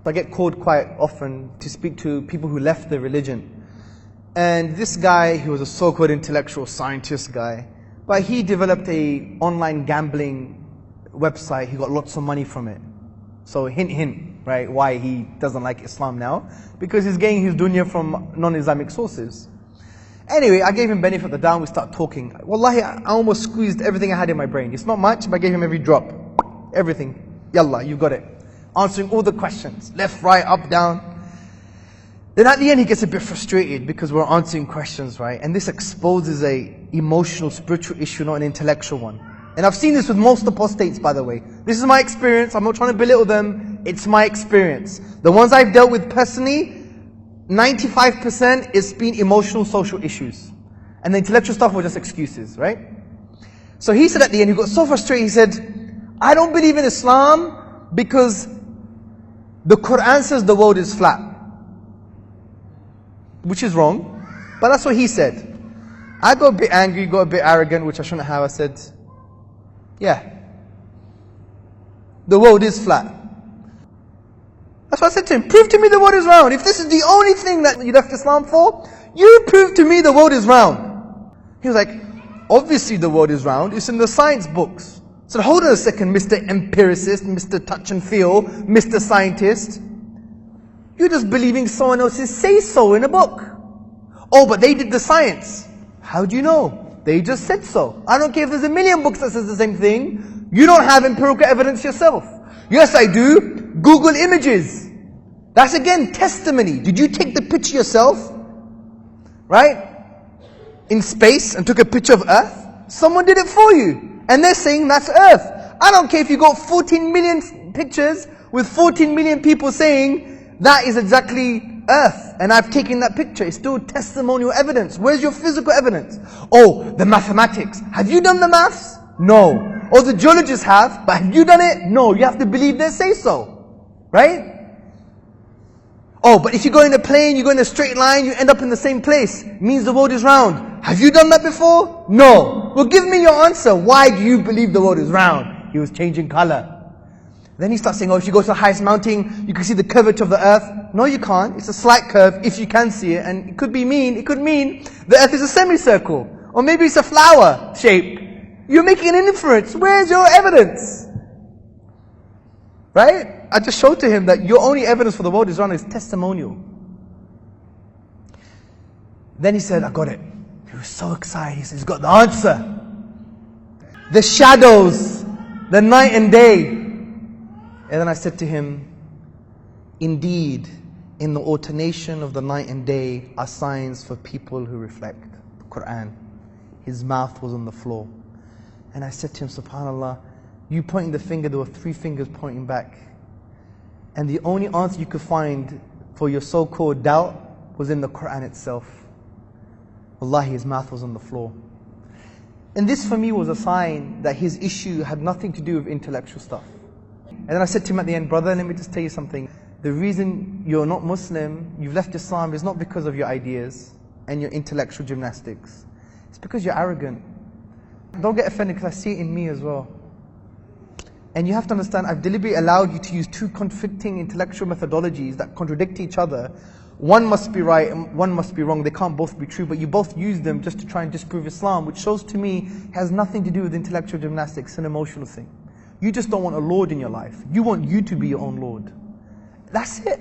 I get called quite often to speak to people who left the religion. And this guy, he was a so-called intellectual scientist guy, but he developed a online gambling website. He got lots of money from it. So hint, hint, right, why he doesn't like Islam now. Because he's getting his dunya from non-Islamic sources. Anyway, I gave him benefit of the doubt, we start talking. Wallahi, I almost squeezed everything I had in my brain. It's not much, but I gave him every drop. Everything. Yallah, you got it. Answering all the questions. Left, right, up, down. Then at the end he gets a bit frustrated because we're answering questions, right? And this exposes a emotional, spiritual issue, not an intellectual one. And I've seen this with most apostates, by the way. This is my experience. I'm not trying to belittle them. It's my experience. The ones I've dealt with personally, 95% it's been emotional, social issues. And the intellectual stuff were just excuses, right? So he said at the end, he got so frustrated, he said, I don't believe in Islam because the Quran says the world is flat. Which is wrong, but that's what he said. I got a bit angry, got a bit arrogant, which I shouldn't have. I said, yeah, the world is flat. That's what I said to him. Prove to me the world is round. If this is the only thing that you left Islam for, you prove to me the world is round. He was like, obviously the world is round. It's in the science books. I said, hold on a second, Mr. Empiricist, Mr. Touch and Feel, Mr. Scientist. You're just believing someone else's say-so in a book. Oh, but they did the science. How do you know? They just said so. I don't care if there's a million books that says the same thing. You don't have empirical evidence yourself. Yes, I do. Google images. That's again testimony. Did you take the picture yourself? Right? In space and took a picture of Earth? Someone did it for you. And they're saying that's Earth. I don't care if you got 14 million pictures with 14 million people saying that is exactly Earth, and I've taken that picture. It's still testimonial evidence. Where's your physical evidence? Oh, the mathematics. Have you done the maths? No. Or the geologists have, but have you done it? No. You have to believe they say so. Right? Oh, but if you go in a plane, you go in a straight line, you end up in the same place. Means the world is round. Have you done that before? No. Well, give me your answer. Why do you believe the world is round? He was changing color. Then he starts saying, oh, if you go to the highest mountain, you can see the curvature of the earth. No, you can't. It's a slight curve, if you can see it. And it could mean the earth is a semicircle. Or maybe it's a flower shape. You're making an inference. Where's your evidence? Right? I just showed to him that your only evidence for the world is round is testimonial. Then he said, I got it. He was so excited. He said, he's got the answer. The shadows, the night and day. And then I said to him, indeed, in the alternation of the night and day are signs for people who reflect. The Quran. His mouth was on the floor. And I said to him, subhanAllah, you pointing the finger, there were 3 fingers pointing back. And the only answer you could find for your so-called doubt was in the Quran itself. Wallahi, his mouth was on the floor. And this for me was a sign that his issue had nothing to do with intellectual stuff. And then I said to him at the end, brother, let me just tell you something. The reason you're not Muslim, you've left Islam, is not because of your ideas and your intellectual gymnastics. It's because you're arrogant. Don't get offended because I see it in me as well. And you have to understand, I've deliberately allowed you to use 2 conflicting intellectual methodologies that contradict each other. One must be right and one must be wrong. They can't both be true, but you both use them just to try and disprove Islam, which shows to me has nothing to do with intellectual gymnastics. It's an emotional thing. You just don't want a Lord in your life. You want you to be your own Lord. That's it.